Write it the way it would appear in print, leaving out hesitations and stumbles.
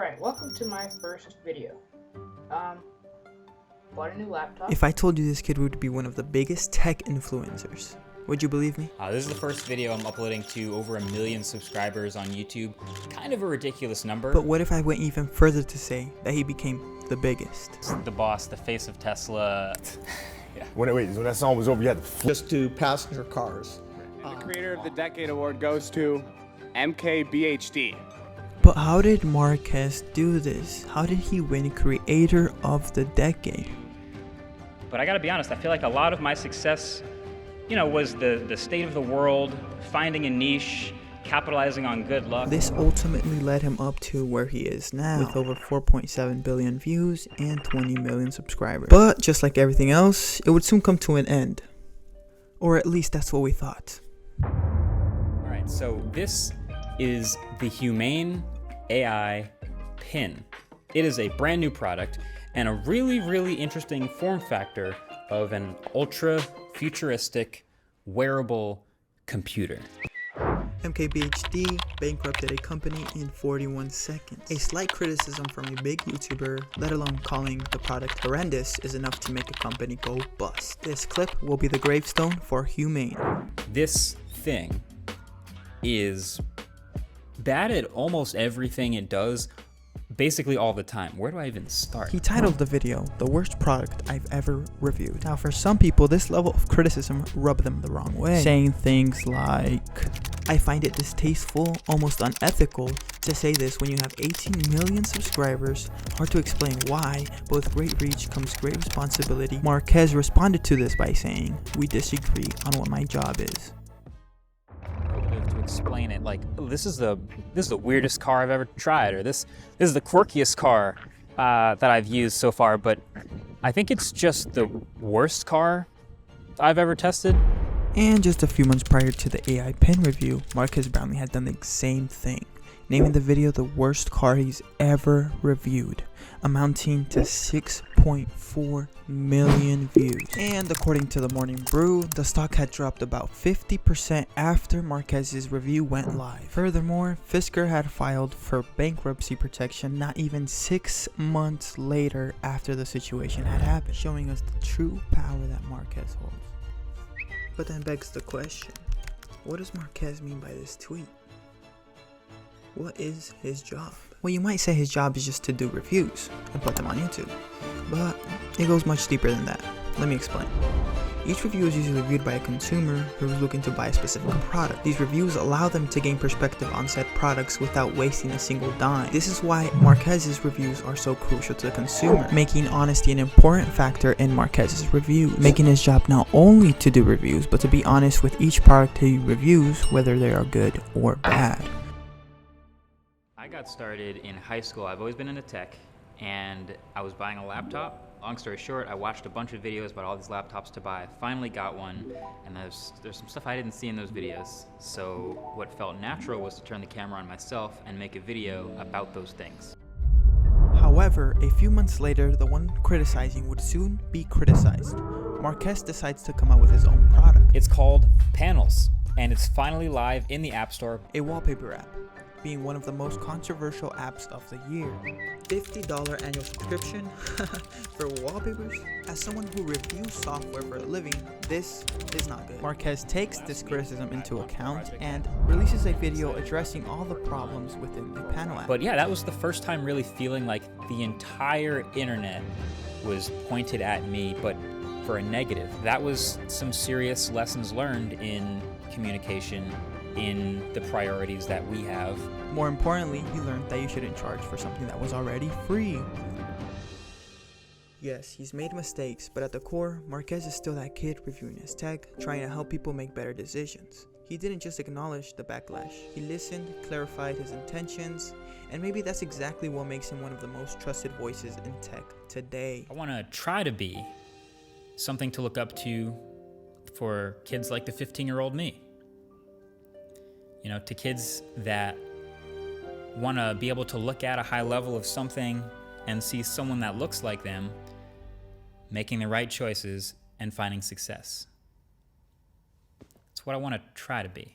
Alright, welcome to my first video. Bought a new laptop. If I told you this kid would be one of the biggest tech influencers, would you believe me? This is the first video I'm uploading to over 1 million subscribers on YouTube. Kind of a ridiculous number. But what if I went even further to say that he became the biggest? The boss, the face of Tesla. Yeah. When that song was over, you had to just to passenger cars. And the Creator of the Decade Award goes to MKBHD. But how did Marquez do this? How did he win Creator of the Decade? But I gotta be honest, I feel like a lot of my success, was the state of the world, finding a niche, capitalizing on good luck. This ultimately led him up to where he is now, with over 4.7 billion views and 20 million subscribers. But just like everything else, it would soon come to an end. Or at least that's what we thought. Alright, so this is the Humane AI pin. It is a brand new product and a really, really interesting form factor of an ultra futuristic wearable computer. MKBHD bankrupted a company in 41 seconds. A slight criticism from a big YouTuber, let alone calling the product horrendous, is enough to make a company go bust. This clip will be the gravestone for Humane. This thing is bad at almost everything it does, basically all the time. Where do I even start? He titled the video, "The Worst Product I've Ever Reviewed." Now for some people, this level of criticism rubbed them the wrong way, saying things like, "I find it distasteful, almost unethical to say this when you have 18 million subscribers. Hard to explain why, but with great reach comes great responsibility." Marquez responded to this by saying, "We disagree on what my job is." To explain it, like, this is the weirdest car I've ever tried, or this is the quirkiest car that I've used so far, but I think it's just the worst car I've ever tested. And just a few months prior to the AI pen review, Marquez Brownlee had done the same thing, naming the video the worst car he's ever reviewed, amounting to 6.4 million views. And according to the Morning Brew, the stock had dropped about 50% after Marquez's review went live. Furthermore, Fisker had filed for bankruptcy protection not even 6 months later after the situation had happened, showing us the true power that Marquez holds. But then begs the question, what does Marquez mean by this tweet? What is his job? Well, you might say his job is just to do reviews and put them on YouTube, but it goes much deeper than that. Let me explain. Each review is usually viewed by a consumer who is looking to buy a specific product. These reviews allow them to gain perspective on said products without wasting a single dime. This is why Marquez's reviews are so crucial to the consumer, making honesty an important factor in Marquez's reviews, making his job not only to do reviews, but to be honest with each product he reviews, whether they are good or bad. I got started in high school. I've always been into tech, and I was buying a laptop. Long story short, I watched a bunch of videos about all these laptops to buy. I finally got one, and there's some stuff I didn't see in those videos. So what felt natural was to turn the camera on myself and make a video about those things. However, a few months later, the one criticizing would soon be criticized. Marquez decides to come out with his own product. It's called Panels, and it's finally live in the App Store. A wallpaper app, being one of the most controversial apps of the year. $50 annual subscription for wallpapers? As someone who reviews software for a living, this is not good. Marquez takes this criticism into account and releases a video addressing all the problems within the panel app. But yeah, that was the first time really feeling like the entire internet was pointed at me, but for a negative. That was some serious lessons learned in communication, in the priorities that we have. More importantly, he learned that you shouldn't charge for something that was already free. Yes, he's made mistakes, but at the core, Marquez is still that kid reviewing his tech, trying to help people make better decisions. He didn't just acknowledge the backlash. He listened, clarified his intentions, and maybe that's exactly what makes him one of the most trusted voices in tech today. I want to try to be something to look up to for kids like the 15-year-old me. To kids that want to be able to look at a high level of something and see someone that looks like them making the right choices and finding success. That's what I want to try to be.